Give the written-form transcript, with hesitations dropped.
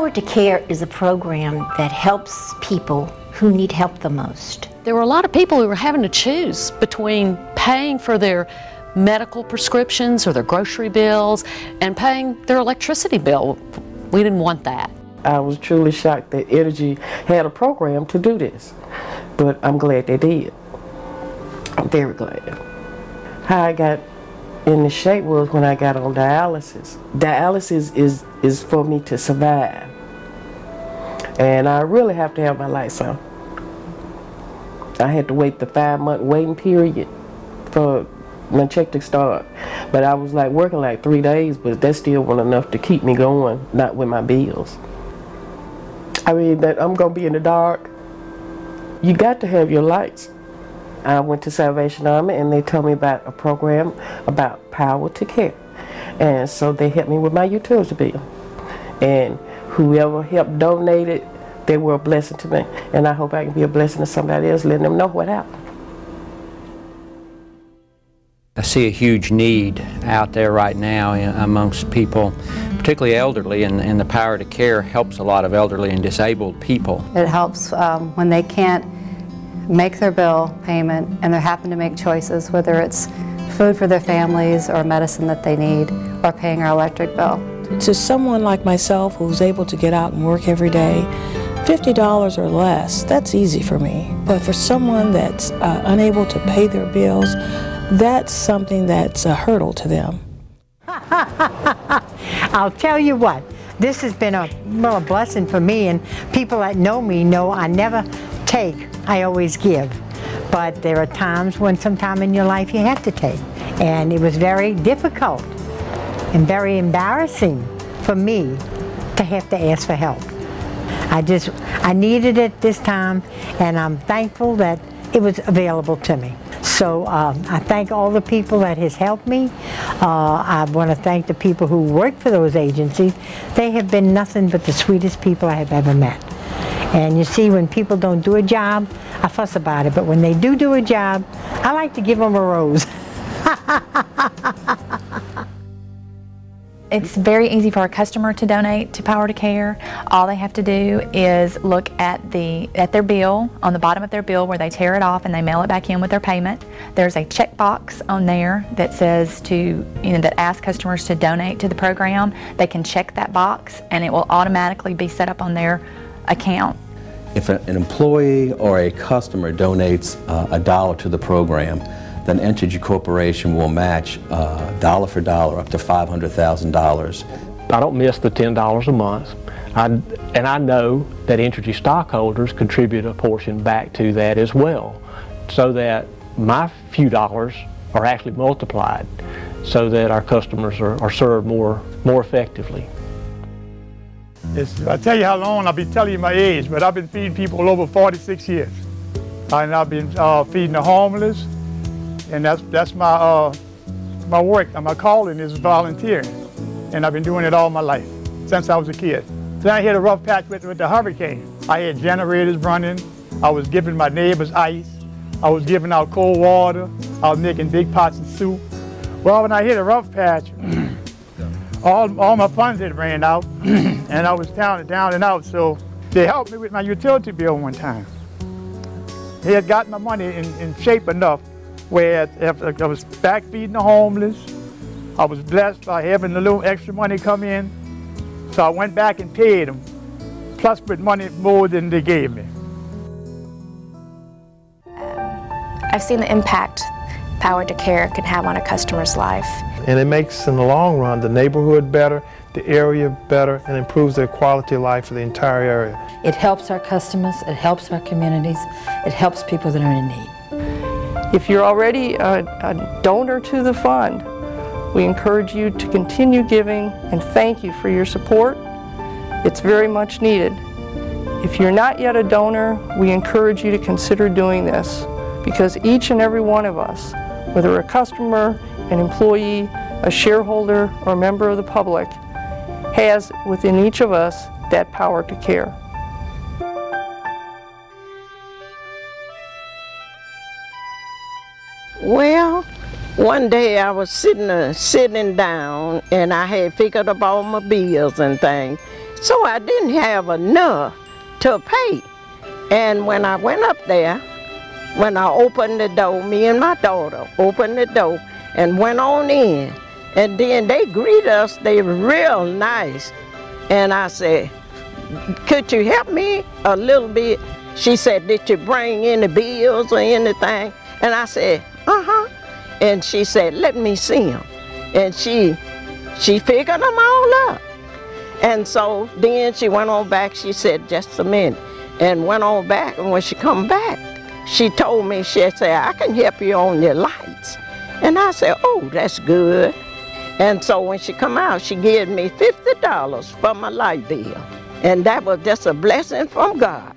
Power to Care is a program that helps people who need help the most. There were a lot of people who were having to choose between paying for their medical prescriptions or their grocery bills and paying their electricity bill. We didn't want that. I was truly shocked that Entergy had a program to do this, but I'm glad they did. I'm very glad. How I got in the shape was when I got on dialysis. Dialysis is for me to survive, and I really have to have my lights on. I had to wait the 5-month waiting period for my check to start, but I was like working like 3 days, but that still wasn't enough to keep me going, not with my bills. I mean, that I'm gonna be in the dark. You got to have your lights. I went to Salvation Army and they told me about a program about Power to Care, and so they helped me with my utility bill, and whoever helped donate it, they were a blessing to me, and I hope I can be a blessing to somebody else, letting them know what happened. I see a huge need out there right now amongst people, particularly elderly, and the Power to Care helps a lot of elderly and disabled people. It helps when they can't make their bill payment and they're having to make choices, whether it's food for their families or medicine that they need or paying our electric bill. To someone like myself who's able to get out and work every day, $50 or less, that's easy for me. But for someone that's unable to pay their bills, that's something that's a hurdle to them. I'll tell you what, this has been a blessing for me, and people that know me know I never take, I always give. But there are times when sometime in your life you have to take. And it was very difficult and very embarrassing for me to have to ask for help. I needed it this time, and I'm thankful that it was available to me. So I thank all the people that has helped me. I want to thank the people who work for those agencies. They have been nothing but the sweetest people I have ever met. And you see, when people don't do a job, I fuss about it, but when they do a job, I like to give them a rose. It's very easy for a customer to donate to Power to Care. All they have to do is look at their bill, on the bottom of their bill where they tear it off and they mail it back in with their payment. There's a checkbox on there that says that asks customers to donate to the program. They can check that box and it will automatically be set up on their account. If an employee or a customer donates $1 to the program, then Entergy Corporation will match dollar for dollar up to $500,000. I don't miss the $10 a month, and I know that Entergy stockholders contribute a portion back to that as well, so that my few dollars are actually multiplied so that our customers are served more effectively. I tell you how long, I'll be telling you my age, but I've been feeding people over 46 years. And I've been feeding the homeless, and that's my work. My calling is volunteering, and I've been doing it all my life, since I was a kid. Then I hit a rough patch with the hurricane. I had generators running, I was giving my neighbors ice, I was giving out cold water, I was making big pots of soup. Well, when I hit a rough patch, all my funds had ran out, and I was down and out, so they helped me with my utility bill one time. They had gotten my money in shape enough where I was back feeding the homeless. I was blessed by having a little extra money come in, so I went back and paid them, plus with money more than they gave me. I've seen the impact Power to Care can have on a customer's life. And it makes, in the long run, the neighborhood better, the area better, and improves their quality of life for the entire area. It helps our customers, it helps our communities, it helps people that are in need. If you're already a donor to the fund, we encourage you to continue giving and thank you for your support. It's very much needed. If you're not yet a donor, we encourage you to consider doing this, because each and every one of us, whether a customer, an employee, a shareholder, or a member of the public, has within each of us that power to care. Well, one day I was sitting down and I had figured up all my bills and things. So I didn't have enough to pay. And when I went up there, when I opened the door, me and my daughter opened the door and went on in. And then they greeted us, they were real nice. And I said, could you help me a little bit? She said, did you bring any bills or anything? And I said, uh-huh. And she said, let me see them. And she figured them all up. And so then she went on back, she said, just a minute. And went on back, and when she come back, she told me, she said, I can help you on your lights. And I said, oh, that's good. And so when she come out, she gave me $50 for my light bill. And that was just a blessing from God.